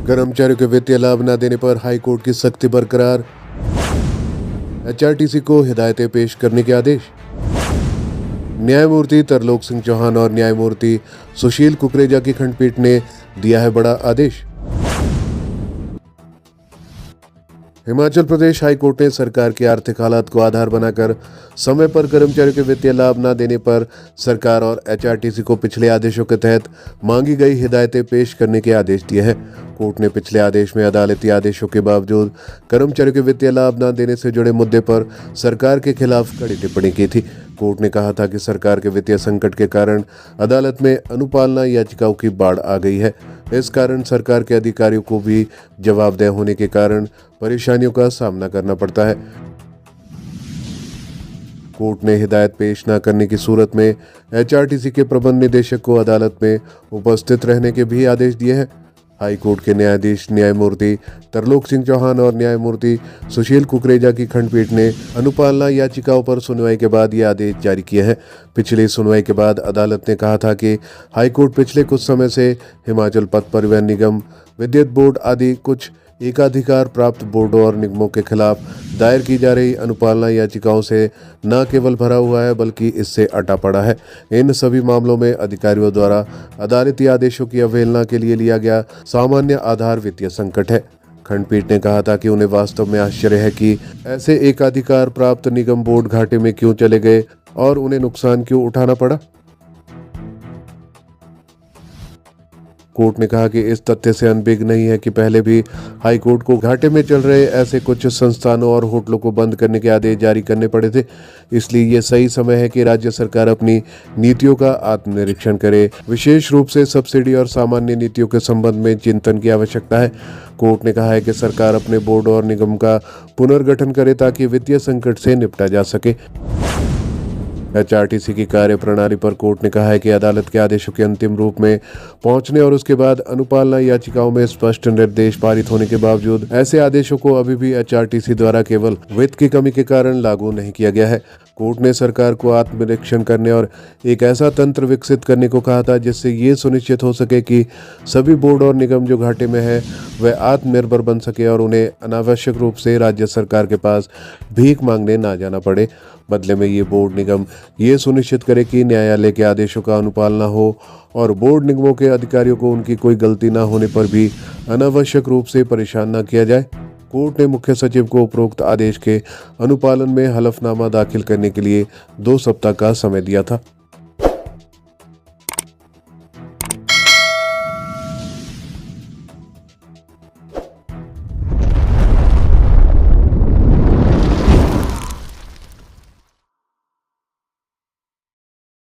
कर्मचारियों के वित्तीय लाभ न देने पर हाईकोर्ट की सख्ती बरकरार। एचआरटीसी को हिदायतें पेश करने के आदेश। न्यायमूर्ति तरलोक सिंह चौहान और न्यायमूर्ति सुशील कुकरेजा की खंडपीठ ने दिया है बड़ा आदेश। हिमाचल प्रदेश हाईकोर्ट ने सरकार की आर्थिक हालात को आधार बनाकर समय पर कर्मचारियों के वित्तीय लाभ न देने पर सरकार और एचआरटीसी को पिछले आदेशों के तहत मांगी गई हिदायतें पेश करने के आदेश दिए हैं। कोर्ट ने पिछले आदेश में अदालती आदेशों के बावजूद कर्मचारियों के वित्तीय लाभ न देने से जुड़े मुद्दे पर सरकार के खिलाफ कड़ी टिप्पणी की थी। कोर्ट ने कहा था कि सरकार के वित्तीय संकट के कारण अदालत में अनुपालना याचिकाओं की बाढ़ आ गई है। इस कारण सरकार के अधिकारियों को भी जवाबदेह होने के कारण परेशानियों का सामना करना पड़ता है। कोर्ट ने हिदायत पेश न करने की सूरत में एचआरटीसी के प्रबंध निदेशक को अदालत में उपस्थित रहने के भी आदेश दिए हैं। हाई कोर्ट के न्यायाधीश न्यायमूर्ति तरलोक सिंह चौहान और न्यायमूर्ति सुशील कुकरेजा की खंडपीठ ने अनुपालना याचिकाओं पर सुनवाई के बाद ये आदेश जारी किए हैं। पिछली सुनवाई के बाद अदालत ने कहा था कि हाईकोर्ट पिछले कुछ समय से हिमाचल पथ परिवहन निगम, विद्युत बोर्ड आदि कुछ एकाधिकार प्राप्त बोर्डों और निगमों के खिलाफ दायर की जा रही अनुपालना याचिकाओं से न केवल भरा हुआ है बल्कि इससे अटा पड़ा है। इन सभी मामलों में अधिकारियों द्वारा अदालती आदेशों की अवहेलना के लिए लिया गया सामान्य आधार वित्तीय संकट है। खंडपीठ ने कहा था कि उन्हें वास्तव में आश्चर्य है कि ऐसे एकाधिकार प्राप्त निगम बोर्ड घाटे में क्यों चले गए और उन्हें नुकसान क्यों उठाना पड़ा। कोर्ट ने कहा कि इस तथ्य से अनभिज्ञ नहीं है कि पहले भी हाई कोर्ट को घाटे में चल रहे ऐसे कुछ संस्थानों और होटलों को बंद करने के आदेश जारी करने पड़े थे। इसलिए ये सही समय है कि राज्य सरकार अपनी नीतियों का आत्मनिरीक्षण करे। विशेष रूप से सब्सिडी और सामान्य नीतियों के संबंध में चिंतन की आवश्यकता है। कोर्ट ने कहा है कि सरकार अपने बोर्ड और निगम का पुनर्गठन करे ताकि वित्तीय संकट से निपटा जा सके। एचआरटीसी की कार्य प्रणाली पर कोर्ट ने कहा है कि अदालत के आदेशों के अंतिम रूप में पहुंचने और उसके बाद अनुपालना याचिकाओं में स्पष्ट निर्देश पारित होने के बावजूद ऐसे आदेशों को अभी भी एचआरटीसी द्वारा केवल वित्त की कमी के कारण लागू नहीं किया गया है। कोर्ट ने सरकार को आत्मनिरीक्षण करने और एक ऐसा तंत्र विकसित करने को कहा था जिससे ये सुनिश्चित हो सके कि सभी बोर्ड और निगम जो घाटे में है वह आत्मनिर्भर बन सके और उन्हें अनावश्यक रूप से राज्य सरकार के पास भीख मांगने ना जाना पड़े। बदले में ये बोर्ड निगम ये सुनिश्चित करे कि न्यायालय के आदेशों का अनुपालना हो और बोर्ड निगमों के अधिकारियों को उनकी कोई गलती न होने पर भी अनावश्यक रूप से परेशान न किया जाए। कोर्ट ने मुख्य सचिव को उपरोक्त आदेश के अनुपालन में हलफनामा दाखिल करने के लिए 2 सप्ताह का समय दिया था।